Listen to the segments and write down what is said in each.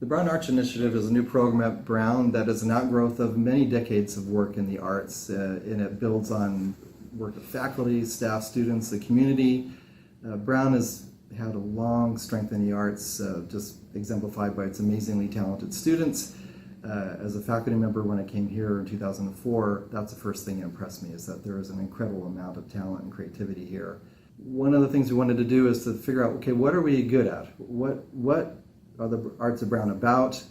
The Brown Arts Initiative is a new program at Brown that is an outgrowth of many decades of work in the arts, and it builds on work of faculty, staff, students, the community. Brown has had a long strength in the arts, just exemplified by its amazingly talented students. As a faculty member when I came here in 2004, that's the first thing that impressed me, is that there is an incredible amount of talent and creativity here. One of the things we wanted to do is to figure out, okay, what are we good at? What are the arts of Brown about?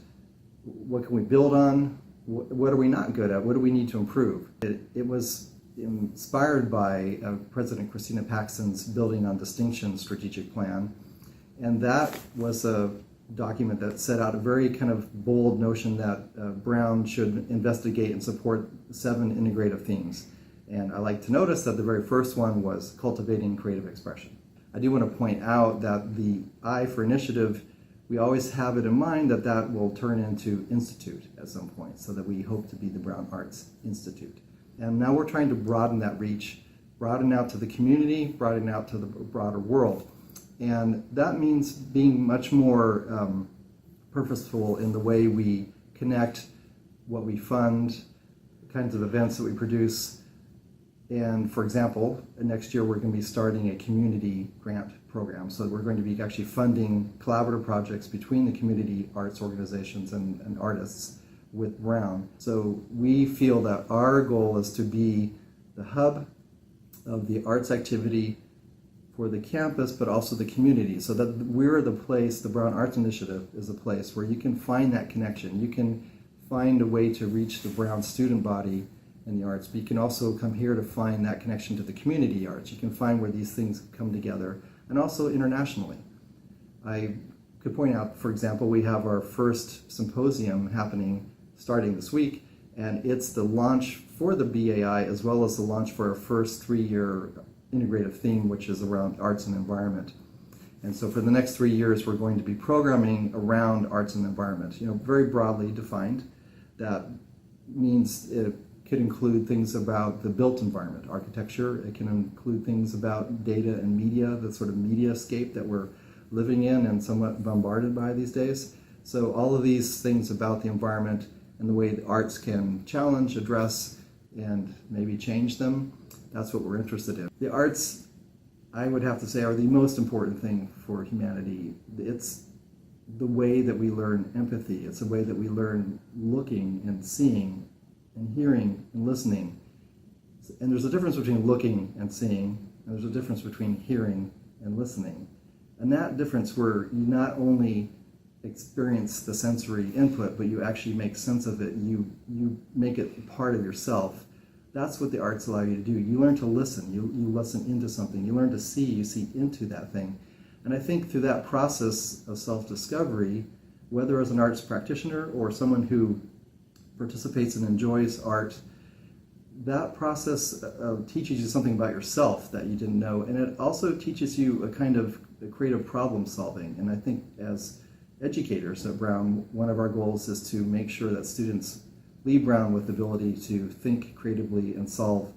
What can we build on? What are we not good at? What do we need to improve? It was inspired by President Christina Paxson's Building on Distinction strategic plan, and that was a document that set out a very kind of bold notion that Brown should investigate and support 7 integrative themes. And I like to notice that the very first one was cultivating creative expression. I do want to point out that the I for initiative, we always have it in mind that that will turn into institute at some point, so that we hope to be the Brown Arts Institute. And now we're trying to broaden that reach, broaden out to the community, broaden out to the broader world. And that means being much more purposeful in the way we connect, what we fund, the kinds of events that we produce. And for example, next year we're going to be starting a community grant program. So we're going to be actually funding collaborative projects between the community arts organizations and artists with Brown. So we feel that our goal is to be the hub of the arts activity for the campus, but also the community, so that we're the place, the Brown Arts Initiative is a place where you can find that connection. You can find a way to reach the Brown student body in the arts, but you can also come here to find that connection to the community arts. You can find where these things come together, and also internationally. I could point out, for example, we have our first symposium happening starting this week, and it's the launch for the BAI as well as the launch for our first 3-year integrative theme, which is around arts and environment. And so for the next 3 years, we're going to be programming around arts and environment, very broadly defined. That means it could include things about the built environment, architecture. It can include things about data and media, the sort of mediascape that we're living in and somewhat bombarded by these days. So all of these things about the environment and the way the arts can challenge, address, and maybe change them, that's what we're interested in. The arts, I would have to say, are the most important thing for humanity. It's the way that we learn empathy. It's the way that we learn looking and seeing and hearing and listening. And there's a difference between looking and seeing, and there's a difference between hearing and listening. And that difference, where you not only experience the sensory input, but you actually make sense of it, you make it part of yourself. That's what the arts allow you to do. You learn to listen. You listen into something. You learn to see. You see into that thing. And I think through that process of self-discovery, whether as an arts practitioner or someone who participates and enjoys art, that process teaches you something about yourself that you didn't know. And it also teaches you a kind of creative problem solving. And I think as educators at Brown, one of our goals is to make sure that students leave Brown with the ability to think creatively and solve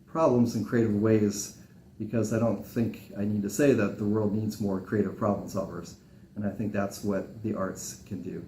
problems in creative ways, because I don't think I need to say that the world needs more creative problem solvers. And I think that's what the arts can do.